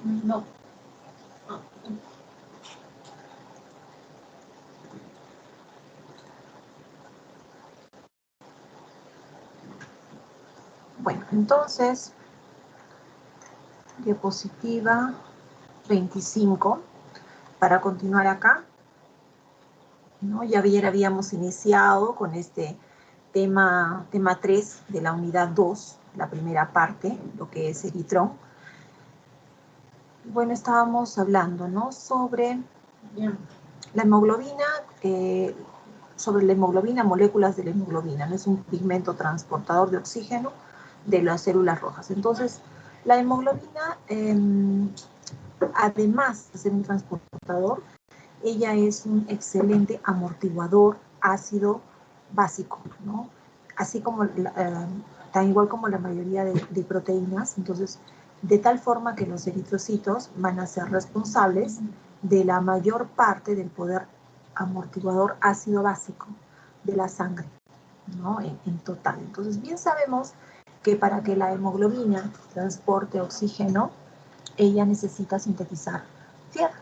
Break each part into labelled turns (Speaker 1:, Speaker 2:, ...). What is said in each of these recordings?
Speaker 1: No. Bueno, entonces, diapositiva 25, para continuar acá, ¿no? Ya ayer habíamos iniciado con este tema 3 de la unidad 2, la primera parte, lo que es eritrón. Bueno, estábamos hablando, ¿no? Sobre la hemoglobina, moléculas de la hemoglobina, ¿no? Es un pigmento transportador de oxígeno de las células rojas. Entonces, la hemoglobina, además de ser un transportador, ella es un excelente amortiguador ácido básico, ¿no? Así como, tan igual como la mayoría de proteínas. Entonces, de tal forma que los eritrocitos van a ser responsables de la mayor parte del poder amortiguador ácido básico de la sangre, ¿no? En total. Entonces, bien sabemos que para que la hemoglobina transporte oxígeno, ella necesita sintetizar fierro,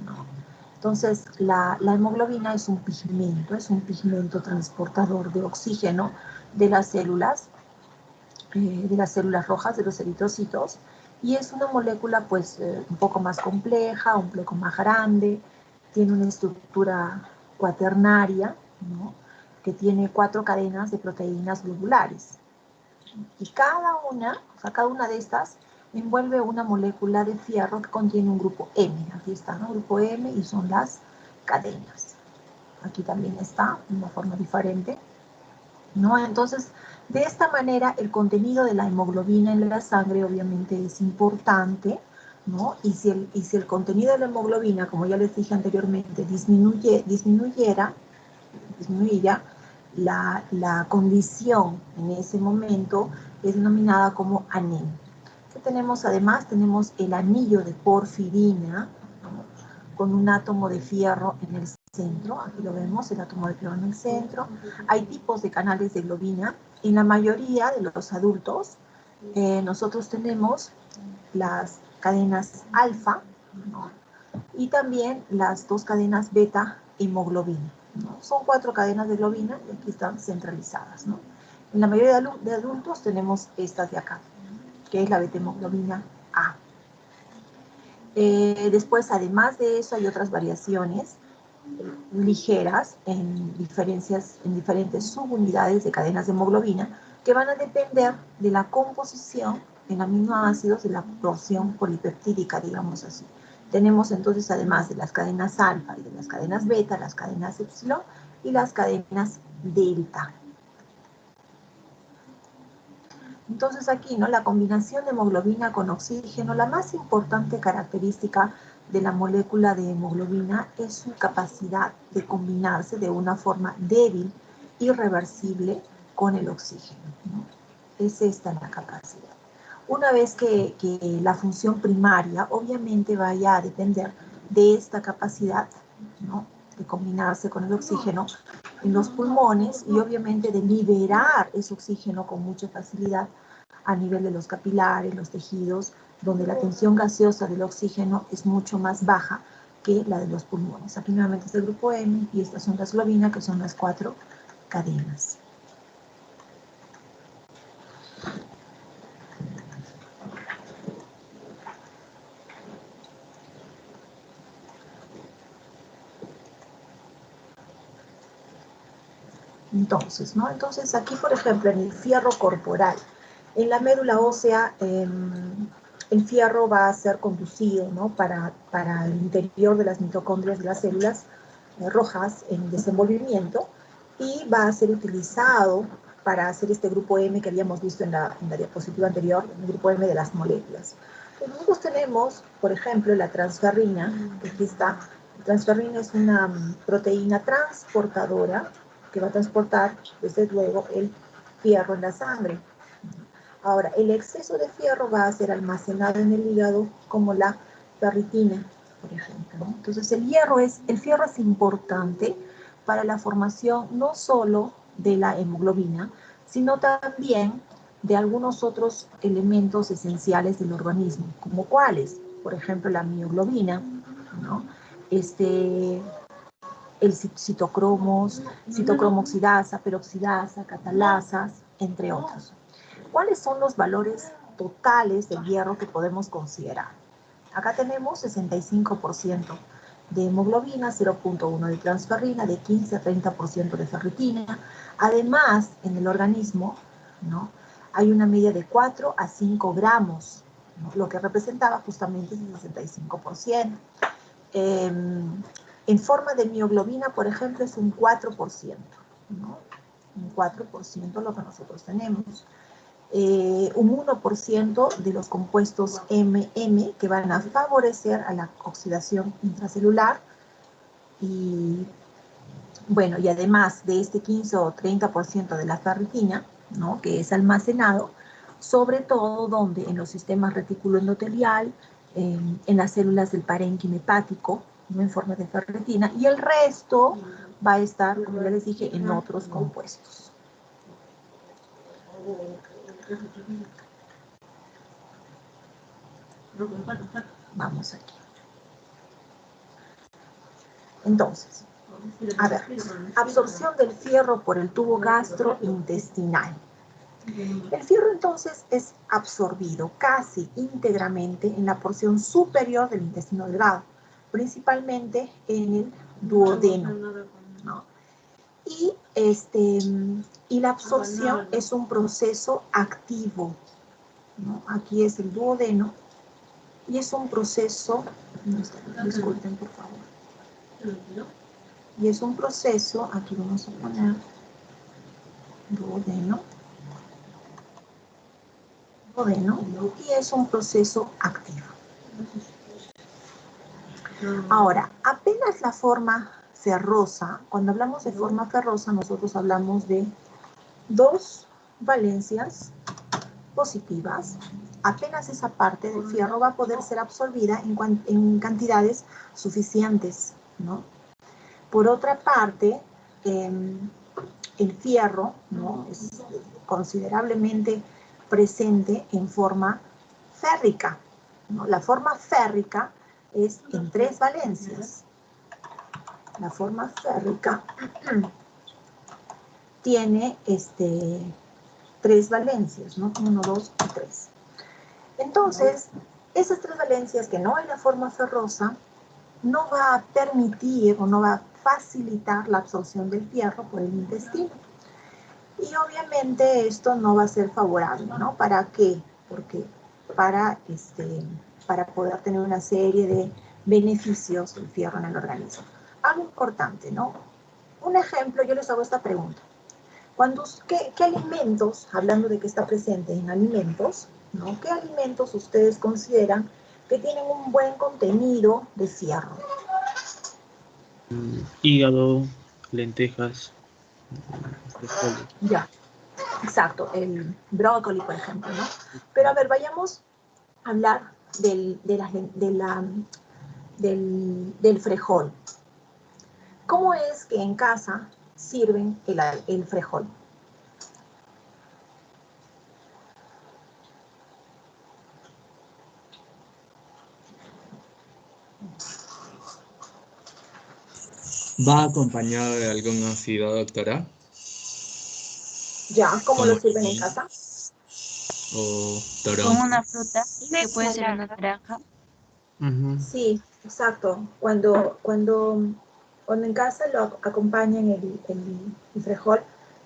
Speaker 1: ¿no? Entonces, la hemoglobina es un pigmento transportador de oxígeno de las células rojas, de los eritrocitos, y es una molécula pues un poco más compleja, un poco más grande, tiene una estructura cuaternaria, ¿no? Que tiene 4 cadenas de proteínas globulares. Y cada una de estas envuelve una molécula de fierro que contiene un grupo M. Aquí está, ¿no? Grupo M, y son las cadenas. Aquí también está, de una forma diferente, ¿no? Entonces, de esta manera, el contenido de la hemoglobina en la sangre obviamente es importante, ¿no? Y si el contenido de la hemoglobina, como ya les dije anteriormente, disminuyera, la condición en ese momento es denominada como anemia. ¿Qué tenemos además? Tenemos el anillo de porfirina, ¿no? Con un átomo de fierro en el centro. Aquí lo vemos, el átomo de fierro en el centro. Hay tipos de canales de globina. En la mayoría de los adultos, nosotros tenemos las cadenas alfa, ¿no? Y también las 2 cadenas beta hemoglobina, ¿no? Son 4 cadenas de globina y aquí están centralizadas, ¿no? En la mayoría de adultos tenemos estas de acá, que es la beta hemoglobina A. Después, además de eso, hay otras variaciones ligeras en diferentes subunidades de cadenas de hemoglobina que van a depender de la composición en aminoácidos de la porción polipeptídica, digamos así. Tenemos entonces, además de las cadenas alfa y de las cadenas beta, las cadenas epsilon y las cadenas delta. Entonces aquí, ¿no? La combinación de hemoglobina con oxígeno, la más importante característica de la molécula de hemoglobina es su capacidad de combinarse de una forma débil, irreversible, con el oxígeno, ¿no? Es esta la capacidad. Una vez que la función primaria obviamente vaya a depender de esta capacidad, ¿no? De combinarse con el oxígeno en los pulmones y obviamente de liberar ese oxígeno con mucha facilidad a nivel de los capilares, los tejidos, donde la tensión gaseosa del oxígeno es mucho más baja que la de los pulmones. Aquí nuevamente es el grupo M y estas son las globinas, que son las 4 cadenas. Entonces, ¿no? Entonces aquí, por ejemplo, en el fierro corporal, en la médula ósea, el fierro va a ser conducido, ¿no? para el interior de las mitocondrias de las células rojas en desenvolvimiento, y va a ser utilizado para hacer este grupo M que habíamos visto en la diapositiva anterior, el grupo M de las moléculas. Entonces, nosotros tenemos, por ejemplo, la transferrina, que aquí está. La transferrina es una proteína transportadora que va a transportar, desde luego, el fierro en la sangre. Ahora, el exceso de fierro va a ser almacenado en el hígado como la ferritina, por ejemplo, ¿no? Entonces, el fierro es importante para la formación no solo de la hemoglobina, sino también de algunos otros elementos esenciales del organismo, como cuáles. por ejemplo, la mioglobina, ¿no? El citocromos, citocromoxidasa, peroxidasa, catalasas, entre otros. ¿Cuáles son los valores totales del hierro que podemos considerar? Acá tenemos 65% de hemoglobina, 0.1 de transferrina, de 15 a 30% de ferritina. Además, en el organismo, ¿no?, hay una media de 4 a 5 gramos, ¿no?, lo que representaba justamente el 65%. En forma de mioglobina, por ejemplo, es un 4%, ¿no? Un 4% lo que nosotros tenemos. Un 1% de los compuestos MM que van a favorecer a la oxidación intracelular. Y bueno, y además de este 15 o 30% de la ferritina, ¿no?, que es almacenado, sobre todo donde en los sistemas reticuloendotelial, en las células del parénquima hepático, ¿no?, en forma de ferritina, y el resto va a estar, como ya les dije, en otros compuestos. Vamos aquí. Entonces, a ver, absorción del fierro por el tubo gastrointestinal. El fierro entonces es absorbido casi íntegramente en la porción superior del intestino delgado, principalmente en el duodeno, ¿no? Y la absorción es un proceso activo, ¿no? Aquí es el duodeno y es un proceso, disculpen por favor, y es un proceso, aquí vamos a poner duodeno, y es un proceso activo. Ahora, apenas la forma ferrosa, cuando hablamos de forma ferrosa, nosotros hablamos de dos valencias positivas. Apenas esa parte del fierro va a poder ser absorbida en cantidades suficientes, ¿no? Por otra parte, el fierro, ¿no?, es considerablemente presente en forma férrica, ¿no? La forma férrica es en 3 valencias. La forma férrica tiene 3 valencias, ¿no? 1, 2 y 3. Entonces, esas 3 valencias que no hay la forma ferrosa, no va a permitir o no va a facilitar la absorción del fierro por el intestino. Y obviamente esto no va a ser favorable, ¿no? ¿Para qué? Porque para poder tener una serie de beneficios del fierro en el organismo. Algo importante, ¿no? Un ejemplo, yo les hago esta pregunta. ¿Qué alimentos, hablando de que está presente en alimentos, ¿no?, qué alimentos ustedes consideran que tienen un buen contenido de fierro?
Speaker 2: Hígado, lentejas, frijoles.
Speaker 1: Ya, exacto, el brócoli, por ejemplo, ¿no? Pero a ver, vayamos a hablar del frijol. ¿Cómo es que en casa sirven el frijol?
Speaker 3: ¿Va acompañado de algún ácido, doctora?
Speaker 1: Ya, ¿cómo lo
Speaker 3: Como
Speaker 1: sirven en
Speaker 3: limón
Speaker 1: casa?
Speaker 3: o
Speaker 4: Con
Speaker 3: toronja.
Speaker 4: una fruta, que puede ser una naranja.
Speaker 1: Sí, exacto. Cuando en casa lo acompañan el frijol,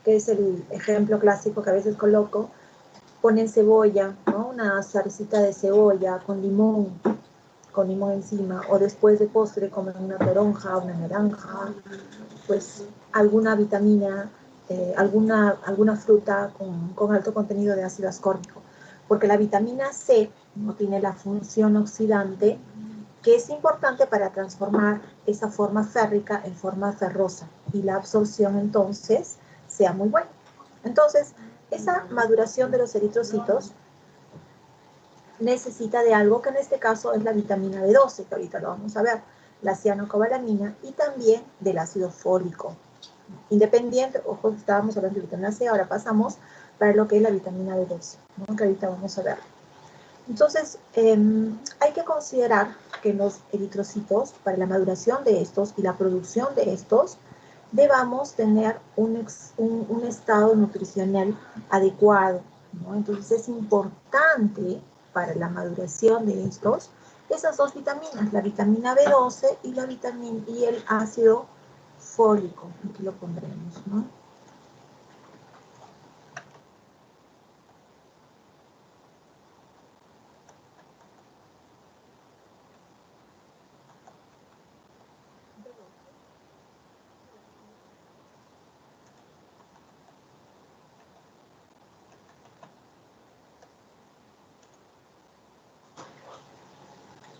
Speaker 1: que es el ejemplo clásico que a veces coloco, ponen cebolla, ¿no? Una zarcita de cebolla con limón encima, o después de postre comen una toronja, una naranja, pues alguna vitamina, alguna fruta con alto contenido de ácido ascórbico, porque la vitamina C no tiene la función oxidante que es importante para transformar esa forma férrica en forma ferrosa y la absorción entonces sea muy buena. Entonces, esa maduración de los eritrocitos necesita de algo que en este caso es la vitamina B12, que ahorita lo vamos a ver, la cianocobalamina, y también del ácido fólico. Independiente, ojo, estábamos hablando de vitamina C, ahora pasamos para lo que es la vitamina B12, ¿no?, que ahorita vamos a ver. Entonces, hay que considerar que los eritrocitos, para la maduración de estos y la producción de estos, debamos tener un estado nutricional adecuado, ¿no? Entonces, es importante para la maduración de estos esas dos vitaminas, la vitamina B12 y, y el ácido fólico. Aquí lo pondremos, ¿no?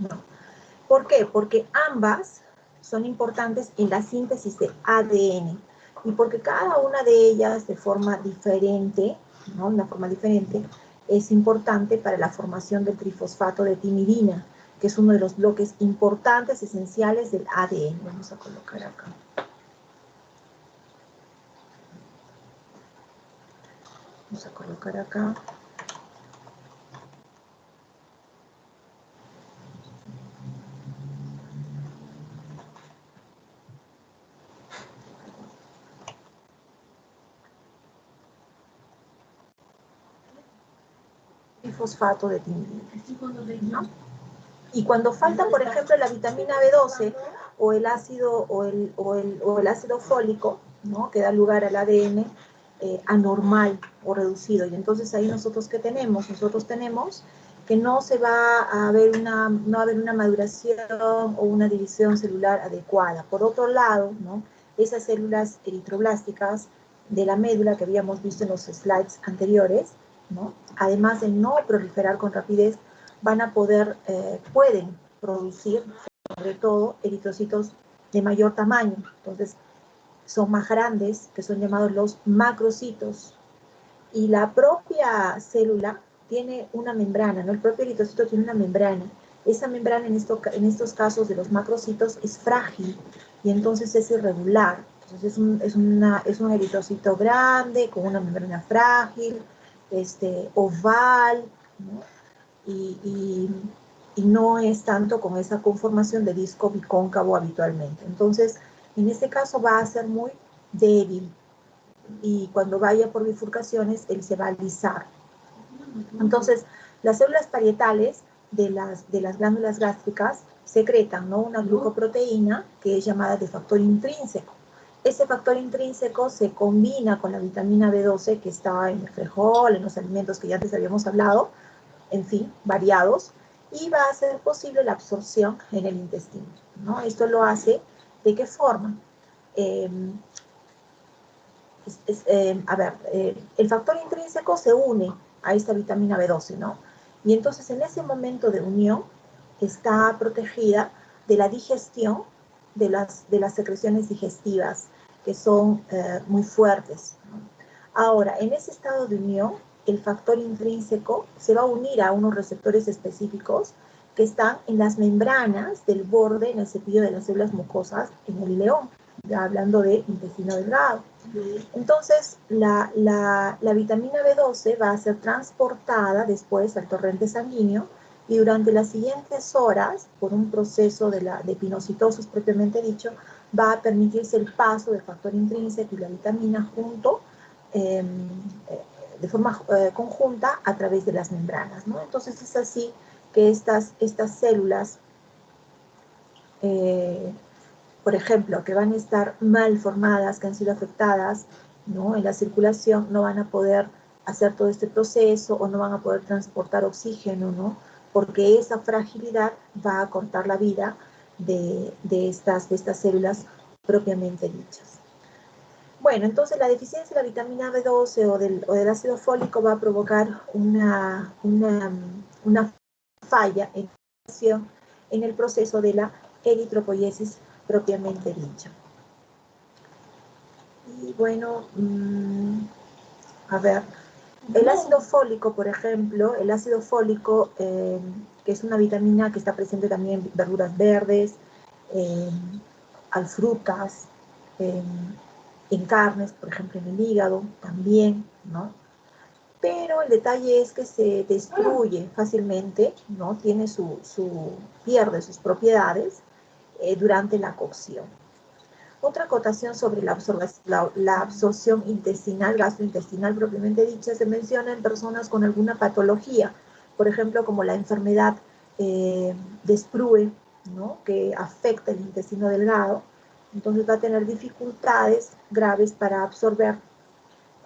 Speaker 1: No. ¿Por qué? Porque ambas son importantes en la síntesis de ADN y porque cada una de ellas de forma diferente, ¿no? Una forma diferente, es importante para la formación del trifosfato de timidina, que es uno de los bloques importantes, esenciales del ADN. Vamos a colocar acá. Vamos a colocar acá. Trifosfato de timidina, ¿no? Y cuando falta, por ejemplo, la vitamina B12 o el ácido, o el ácido fólico, ¿no? Que da lugar al ADN anormal o reducido. Y entonces ahí nosotros, ¿qué tenemos? Nosotros tenemos que no se va a haber no va a haber una maduración o una división celular adecuada. Por otro lado, ¿no? Esas células eritroblásticas de la médula que habíamos visto en los slides anteriores, ¿no? Además de no proliferar con rapidez, van a poder, pueden producir, sobre todo, eritrocitos de mayor tamaño. Entonces, son más grandes, que son llamados los macrocitos. Y la propia célula tiene una membrana, ¿no? El propio eritrocito tiene una membrana. Esa membrana en estos casos de los macrocitos es frágil y entonces es irregular. Entonces es un eritrocito grande, con una membrana frágil, oval, ¿no? Y no es tanto con esa conformación de disco bicóncavo habitualmente. Entonces, en este caso va a ser muy débil y cuando vaya por bifurcaciones, él se va a alisar. Entonces, las células parietales de las glándulas gástricas secretan, ¿no? Una glucoproteína que es llamada de factor intrínseco. Ese factor intrínseco se combina con la vitamina B12 que está en el frijol, en los alimentos que ya antes habíamos hablado, en fin, variados, y va a hacer posible la absorción en el intestino, ¿no? Esto lo hace, ¿de qué forma? El factor intrínseco se une a esta vitamina B12, ¿no? Y entonces en ese momento de unión está protegida de la digestión de las secreciones digestivas, que son muy fuertes, ¿no? Ahora, en ese estado de unión, el factor intrínseco se va a unir a unos receptores específicos que están en las membranas del borde, en el cepillo de las células mucosas, en el ileón, ya hablando de intestino delgado. Entonces, la vitamina B12 va a ser transportada después al torrente sanguíneo y durante las siguientes horas, por un proceso de pinocitosis propiamente dicho, va a permitirse el paso del factor intrínseco y la vitamina junto, de forma conjunta a través de las membranas, ¿no? Entonces es así que estas células, por ejemplo, que van a estar mal formadas, que han sido afectadas, ¿no? En la circulación, no van a poder hacer todo este proceso o no van a poder transportar oxígeno, ¿no? Porque esa fragilidad va a cortar la vida de estas células propiamente dichas. Bueno, entonces la deficiencia de la vitamina B12 o del ácido fólico va a provocar una falla en el proceso de la eritropoiesis propiamente dicha. Y bueno, a ver, el ácido fólico, por ejemplo, el ácido fólico, que es una vitamina que está presente también en verduras verdes, en frutas, en carnes, por ejemplo, en el hígado también, ¿no? pero el detalle es que se destruye fácilmente, ¿no? Pierde sus propiedades durante la cocción. Otra acotación sobre la absorción intestinal, gastrointestinal propiamente dicha, se menciona en personas con alguna patología, por ejemplo, como la enfermedad de Sprue, ¿no? Que afecta el intestino delgado, entonces va a tener dificultades graves para absorber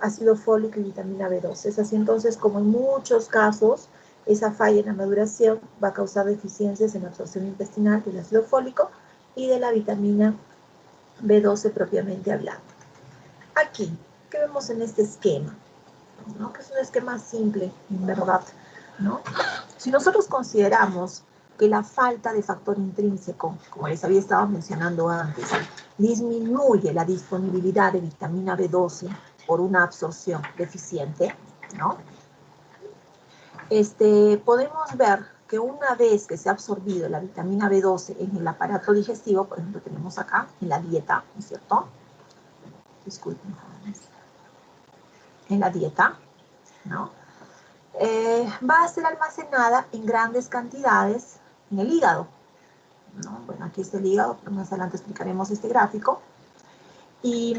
Speaker 1: ácido fólico y vitamina B12. Es así entonces como en muchos casos esa falla en la maduración va a causar deficiencias en la absorción intestinal del ácido fólico y de la vitamina B12 propiamente hablando. Aquí, ¿qué vemos en este esquema? ¿No? Que es un esquema simple, en verdad, ¿no? Si nosotros consideramos que la falta de factor intrínseco, como les había estado mencionando antes, disminuye la disponibilidad de vitamina B12 por una absorción deficiente, ¿no? Podemos ver que una vez que se ha absorbido la vitamina B12 en el aparato digestivo, por ejemplo, tenemos acá en la dieta, ¿no es cierto? Disculpen. En la dieta, ¿no? Va a ser almacenada en grandes cantidades en el hígado, ¿no? Bueno, aquí está el hígado, pero más adelante explicaremos este gráfico. Y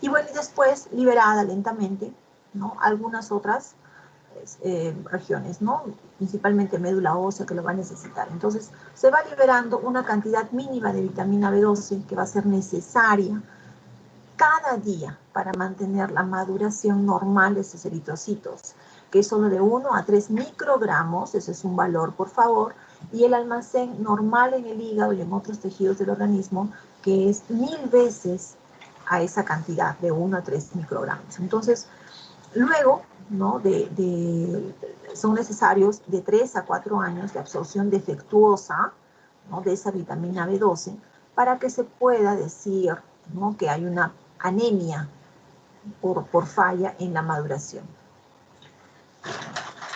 Speaker 1: bueno, y después liberada lentamente, ¿no? Algunas otras regiones, ¿no? Principalmente médula ósea que lo va a necesitar. Entonces, se va liberando una cantidad mínima de vitamina B12 que va a ser necesaria cada día para mantener la maduración normal de estos eritrocitos, que es solo de 1 a 3 microgramos, ese es un valor, por favor, y el almacén normal en el hígado y en otros tejidos del organismo, que es 1000 veces a esa cantidad, de 1 a 3 microgramos. Entonces, luego, ¿no? Son necesarios de 3 a 4 años de absorción defectuosa, ¿no? De esa vitamina B12 para que se pueda decir, ¿no? Que hay una anemia por falla en la maduración.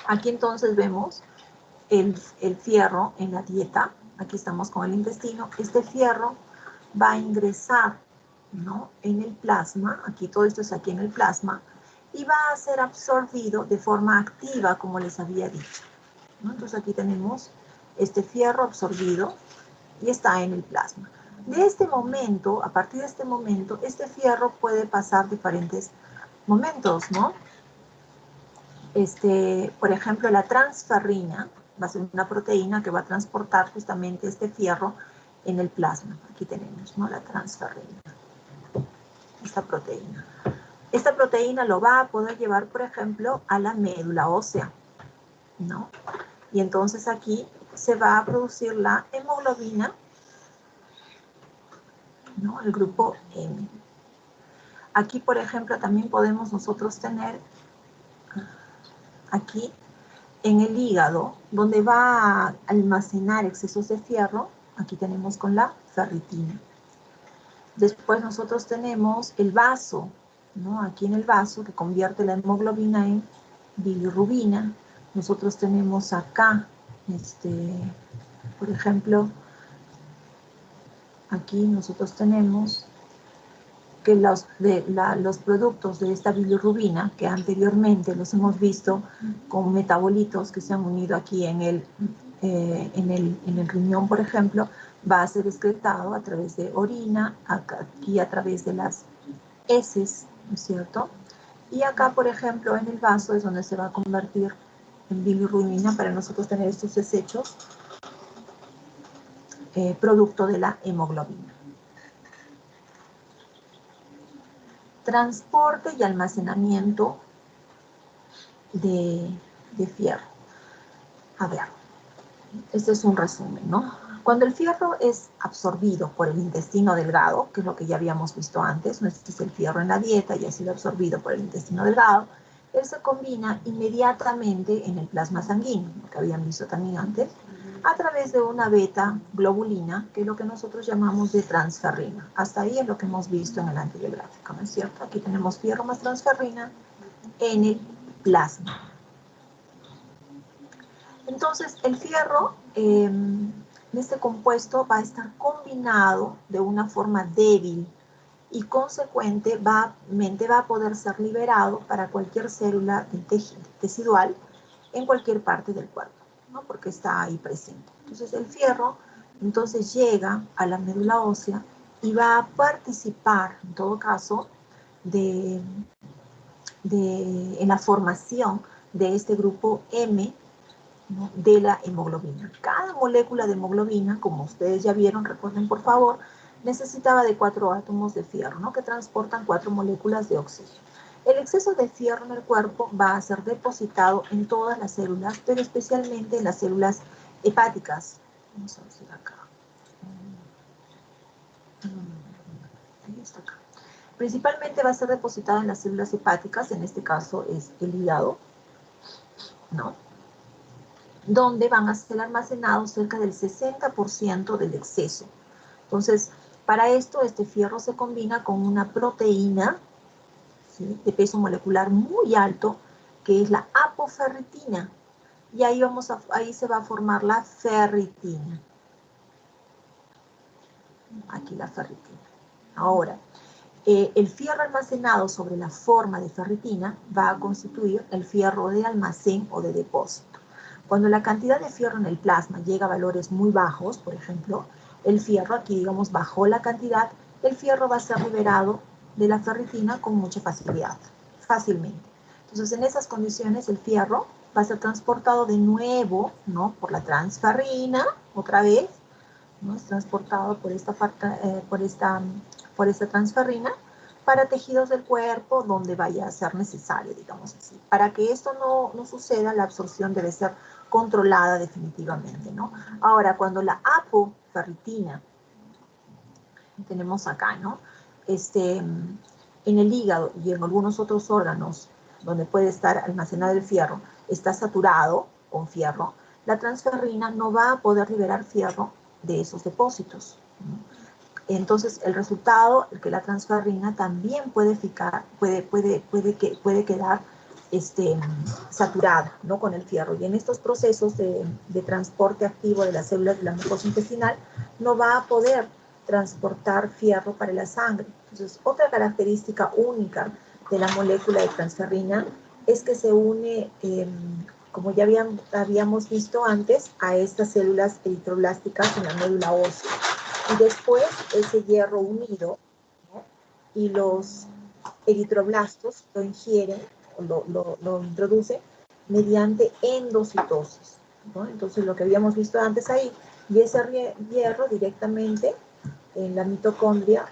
Speaker 1: Aquí entonces vemos el fierro en la dieta. Aquí estamos con el intestino. Este fierro va a ingresar, ¿no? En el plasma. Aquí todo esto es aquí en el plasma. Y va a ser absorbido de forma activa, como les había dicho, ¿no? Entonces aquí tenemos este fierro absorbido y está en el plasma. De este momento, a partir de este momento, este fierro puede pasar diferentes momentos, ¿no? Por ejemplo, la transferrina va a ser una proteína que va a transportar justamente este fierro en el plasma. Aquí tenemos, ¿no? La transferrina, esta proteína. Esta proteína lo va a poder llevar, por ejemplo, a la médula ósea, ¿no? Y entonces aquí se va a producir la hemoglobina, ¿no? El grupo M. Aquí, por ejemplo, también podemos nosotros tener aquí en el hígado, donde va a almacenar excesos de fierro, aquí tenemos con la ferritina. Después nosotros tenemos el vaso, ¿no? Aquí en el vaso que convierte la hemoglobina en bilirrubina. Nosotros tenemos acá, por ejemplo, aquí nosotros tenemos que los productos de esta bilirrubina, que anteriormente los hemos visto con metabolitos que se han unido aquí en el riñón, por ejemplo, va a ser excretado a través de orina, aquí a través de las heces, ¿no es cierto? Y acá, por ejemplo, en el vaso es donde se va a convertir en bilirrubina para nosotros tener estos desechos producto de la hemoglobina. Transporte y almacenamiento de fierro. A ver, este es un resumen, ¿no? Cuando el fierro es absorbido por el intestino delgado, que es lo que ya habíamos visto antes, ¿no? Este es el fierro en la dieta y ha sido absorbido por el intestino delgado, él se combina inmediatamente en el plasma sanguíneo, lo que habían visto también antes, a través de una beta globulina, que es lo que nosotros llamamos de transferrina. Hasta ahí es lo que hemos visto en el anterior gráfico, ¿no es cierto? Aquí tenemos fierro más transferrina en el plasma. Entonces, el fierro en este compuesto va a estar combinado de una forma débil y consecuentemente va a poder ser liberado para cualquier célula tecidual en cualquier parte del cuerpo, ¿no? Porque está ahí presente. Entonces el fierro entonces llega a la médula ósea y va a participar, en todo caso, en la formación de este grupo M, ¿no? De la hemoglobina. Cada molécula de hemoglobina, como ustedes ya vieron, recuerden por favor, necesitaba de 4 átomos de fierro, ¿no? Que transportan 4 moléculas de oxígeno. El exceso de fierro en el cuerpo va a ser depositado en todas las células, pero especialmente en las células hepáticas. Vamos a decir acá. Ahí está acá. Principalmente va a ser depositado en las células hepáticas, en este caso es el hígado, ¿no? Donde van a ser almacenados cerca del 60% del exceso. Entonces, para esto, este fierro se combina con una proteína, ¿sí?, de peso molecular muy alto, que es la apoferritina. Y ahí se va a formar la ferritina. Aquí la ferritina. Ahora, el fierro almacenado sobre la forma de ferritina va a constituir el fierro de almacén o de depósito. Cuando la cantidad de fierro en el plasma llega a valores muy bajos, por ejemplo, el fierro, aquí digamos bajó la cantidad, el fierro va a ser liberado de la ferritina con mucha facilidad, fácilmente. Entonces, en esas condiciones, el fierro va a ser transportado de nuevo, ¿no?, por la transferrina, otra vez, ¿no? Es transportado por esta transferrina para tejidos del cuerpo donde vaya a ser necesario, digamos así. Para que esto no suceda, la absorción debe ser controlada definitivamente, ¿no? Ahora, cuando la apoferritina, tenemos acá, ¿no?, en el hígado y en algunos otros órganos donde puede estar almacenado el fierro, está saturado con fierro, la transferrina no va a poder liberar fierro de esos depósitos, ¿no? Entonces, el resultado es que la transferrina también puede quedar saturada, ¿no?, con el fierro. Y en estos procesos de transporte activo de las células de la mucosa intestinal, no va a poder transportar fierro para la sangre. Entonces, otra característica única de la molécula de transferrina es que se une, como ya habíamos visto antes, a estas células eritroblásticas en la médula ósea. Y después ese hierro unido, ¿no?, y los eritroblastos lo ingieren, lo introducen mediante endocitosis, ¿no? Entonces, lo que habíamos visto antes ahí, y ese hierro directamente en la mitocondria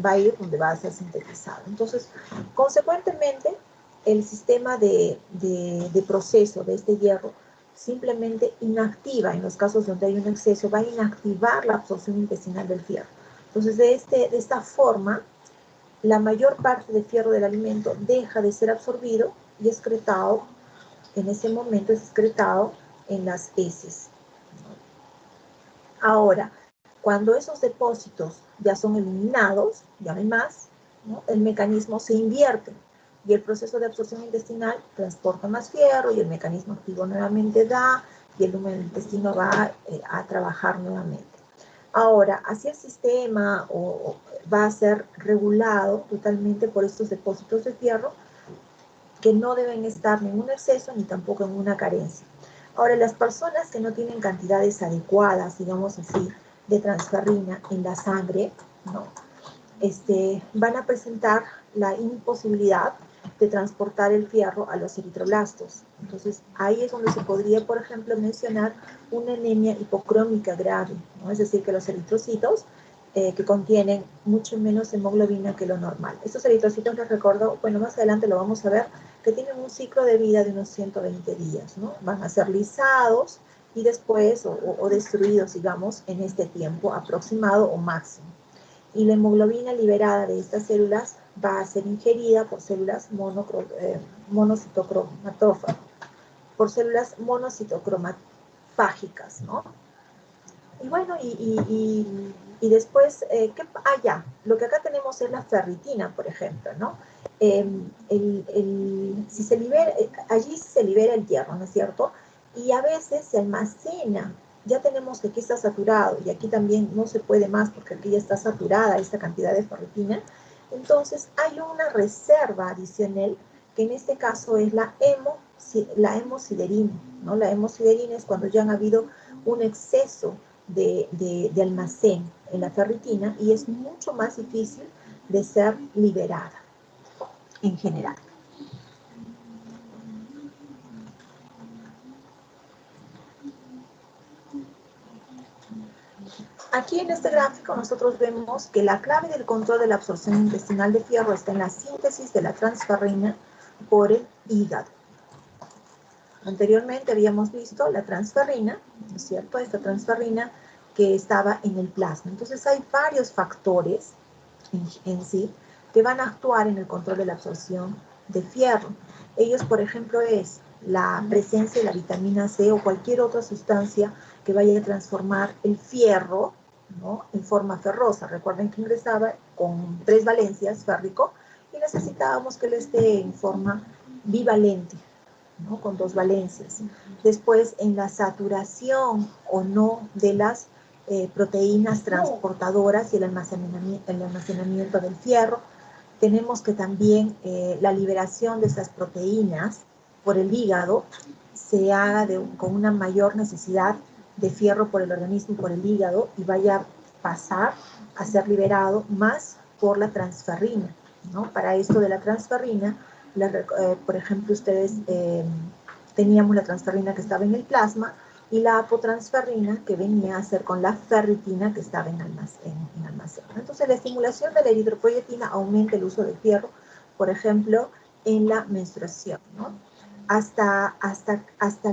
Speaker 1: va a ir donde va a ser sintetizado. Entonces, consecuentemente, el sistema de proceso de este hierro simplemente inactiva, en los casos donde hay un exceso, va a inactivar la absorción intestinal del fierro. Entonces, de esta forma, la mayor parte del fierro del alimento deja de ser absorbido y excretado, en ese momento es excretado en las heces. Ahora, cuando esos depósitos ya son eliminados, ya no hay más, ¿no?, el mecanismo se invierte y el proceso de absorción intestinal transporta más fierro y el mecanismo activo nuevamente da y el intestino va a trabajar nuevamente. Ahora, así el sistema va a ser regulado totalmente por estos depósitos de fierro que no deben estar ni en un exceso ni tampoco en una carencia. Ahora, las personas que no tienen cantidades adecuadas, digamos así, de transferrina en la sangre, ¿no?, van a presentar la imposibilidad de transportar el fierro a los eritroblastos. Entonces, ahí es donde se podría, por ejemplo, mencionar una anemia hipocrómica grave, ¿no? Es decir, que los eritrocitos que contienen mucho menos hemoglobina que lo normal. Estos eritrocitos, les recuerdo, bueno, más adelante lo vamos a ver, que tienen un ciclo de vida de unos 120 días, ¿no? Van a ser lisados y después, o destruidos, digamos, en este tiempo aproximado o máximo. Y la hemoglobina liberada de estas células va a ser ingerida por células monocitocromafágicas, ¿no? Y bueno, y después, lo que acá tenemos es la ferritina, por ejemplo, ¿no? Allí se libera el hierro, ¿no es cierto? Y a veces se almacena ya tenemos que aquí está saturado y aquí también no se puede más porque aquí ya está saturada esta cantidad de ferritina, entonces hay una reserva adicional que en este caso es la hemosiderina, ¿no? La hemosiderina es cuando ya han habido un exceso de almacén en la ferritina y es mucho más difícil de ser liberada en general. Aquí en este gráfico nosotros vemos que la clave del control de la absorción intestinal de fierro está en la síntesis de la transferrina por el hígado. Anteriormente habíamos visto la transferrina, ¿no es cierto? Esta transferrina que estaba en el plasma. Entonces hay varios factores en sí que van a actuar en el control de la absorción de fierro. Ellos, por ejemplo, es la presencia de la vitamina C o cualquier otra sustancia que vaya a transformar el fierro, ¿no?, en forma ferrosa. Recuerden que ingresaba con 3 valencias férrico y necesitábamos que él esté en forma bivalente, ¿no?, con 2 valencias. Después, en la saturación o no de las proteínas transportadoras y el almacenamiento del fierro. Tenemos que también la liberación de esas proteínas por el hígado se haga con una mayor necesidad de fierro por el organismo, por el hígado, y vaya a pasar a ser liberado más por la transferrina, ¿no? Para esto de la transferrina, por ejemplo, ustedes teníamos la transferrina que estaba en el plasma y la apotransferrina que venía a ser con la ferritina que estaba en almacén. Entonces, la estimulación de la eritropoyetina aumenta el uso del fierro, por ejemplo, en la menstruación, ¿no? Hasta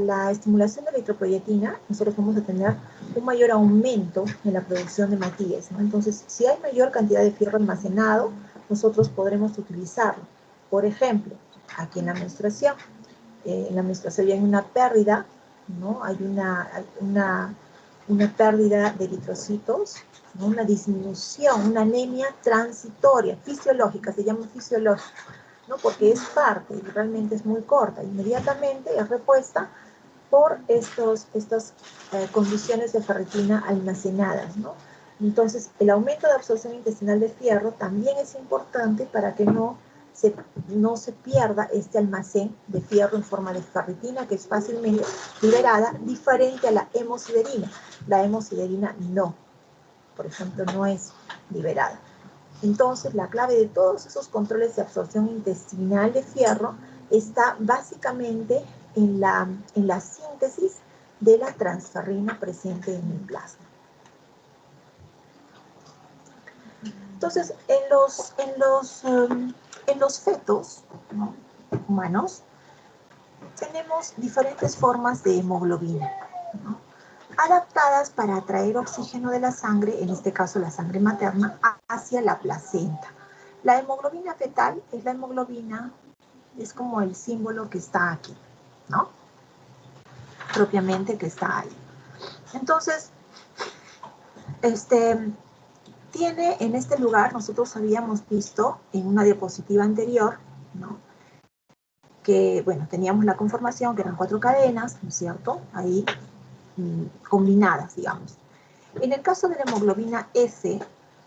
Speaker 1: la estimulación de la eritropoyetina, nosotros vamos a tener un mayor aumento en la producción de matíes, ¿no? Entonces, si hay mayor cantidad de fierro almacenado, nosotros podremos utilizarlo. Por ejemplo, aquí en la menstruación hay una pérdida, ¿no? Hay una pérdida de eritrocitos, ¿no? Una disminución, una anemia transitoria, fisiológica, se llama fisiológica, ¿no? Porque es parte y realmente es muy corta. Inmediatamente es repuesta por estas condiciones de ferritina almacenadas, ¿no? Entonces, el aumento de absorción intestinal de fierro también es importante para que no se pierda este almacén de fierro en forma de ferritina, que es fácilmente liberada, diferente a la hemosiderina. La hemosiderina no, por ejemplo, no es liberada. Entonces, la clave de todos esos controles de absorción intestinal de fierro está básicamente en la síntesis de la transferrina presente en el plasma. Entonces, en los fetos, ¿no?, humanos, tenemos diferentes formas de hemoglobina, ¿no?, adaptadas para atraer oxígeno de la sangre, en este caso la sangre materna, hacia la placenta. La hemoglobina fetal es la hemoglobina, es como el símbolo que está aquí, ¿no?, propiamente que está ahí. Entonces, tiene en este lugar, nosotros habíamos visto en una diapositiva anterior, ¿no?, que, bueno, teníamos la conformación, que eran 4 cadenas, ¿no es cierto?, ahí combinadas, digamos. En el caso de la hemoglobina S,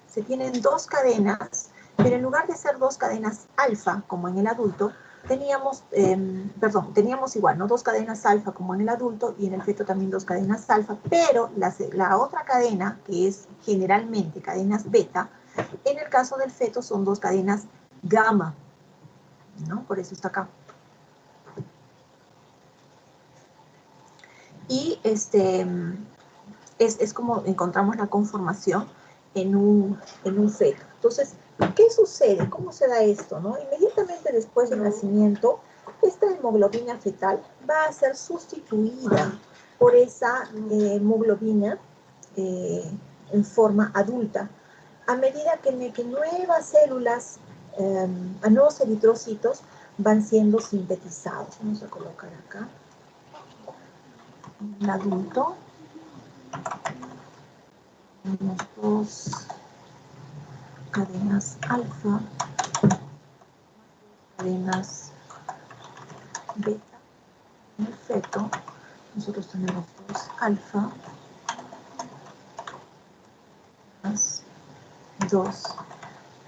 Speaker 1: se tienen 2 cadenas, pero en lugar de ser 2 cadenas alfa, como en el adulto, teníamos igual, ¿no?, 2 cadenas alfa como en el adulto, y en el feto también 2 cadenas alfa, pero la otra cadena, que es generalmente cadenas beta, en el caso del feto son 2 cadenas gamma, ¿no? Por eso está acá. Y es como encontramos la conformación en un feto. Entonces, ¿qué sucede? ¿Cómo se da esto, no? Inmediatamente después del nacimiento, esta hemoglobina fetal va a ser sustituida por esa hemoglobina en forma adulta, a medida que nuevas células, a nuevos eritrocitos van siendo sintetizados. Vamos a colocar acá un adulto. Tenemos 2 cadenas alfa, cadenas beta. En el feto, nosotros tenemos 2 alfa 2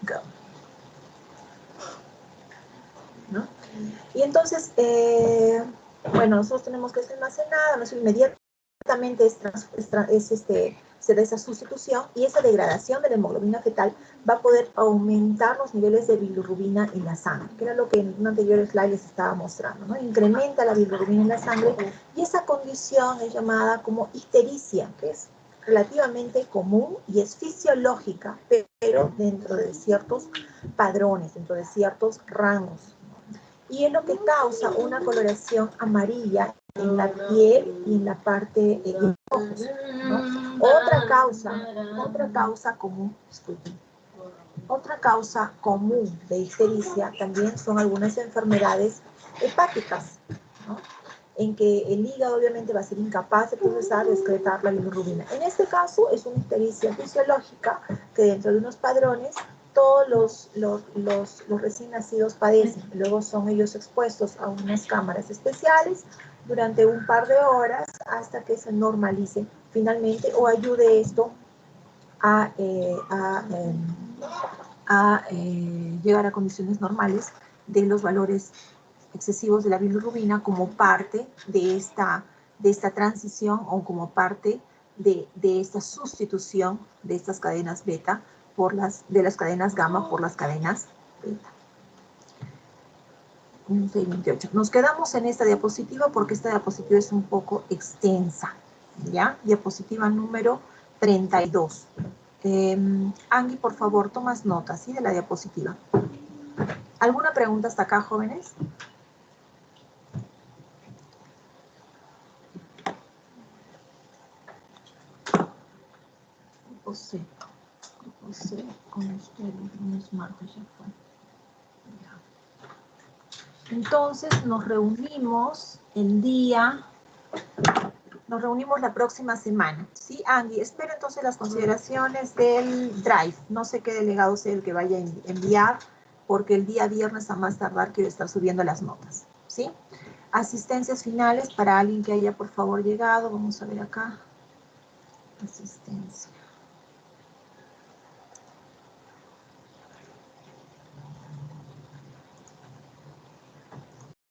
Speaker 1: gamma. ¿No? Y entonces, bueno, nosotros tenemos que ser almacenada, no es inmediatamente se da esa sustitución y esa degradación de la hemoglobina fetal va a poder aumentar los niveles de bilirrubina en la sangre, que era lo que en un anterior slide les estaba mostrando, ¿no? Incrementa la bilirrubina en la sangre y esa condición es llamada como ictericia, que es relativamente común y es fisiológica, pero dentro de ciertos padrones, dentro de ciertos rangos. Y es lo que causa una coloración amarilla en la piel y en la parte de los ojos, ¿no? Otra causa común de ictericia también son algunas enfermedades hepáticas, ¿no? En que el hígado obviamente va a ser incapaz de procesar, de excretar la bilirrubina. En este caso es una ictericia fisiológica que dentro de unos padrones todos los recién nacidos padecen. Luego son ellos expuestos a unas cámaras especiales durante un par de horas hasta que se normalice finalmente o ayude esto a llegar a condiciones normales de los valores excesivos de la bilirrubina como parte de esta transición o como parte de esta sustitución de estas cadenas beta de las cadenas gamma por las cadenas beta. 628. Nos quedamos en esta diapositiva porque esta diapositiva es un poco extensa, ¿ya? Diapositiva número 32. Angie, por favor, tomas notas, ¿sí? De la diapositiva. ¿Alguna pregunta hasta acá, jóvenes? Grupo C, con ustedes, lunes, martes, ya fue. Ya. Entonces, nos reunimos la próxima semana, ¿sí, Angie? Espero entonces las consideraciones del Drive. No sé qué delegado sea el que vaya a enviar, porque el día viernes a más tardar quiero estar subiendo las notas, ¿sí? Asistencias finales para alguien que haya, por favor, llegado. Vamos a ver acá. Asistencia.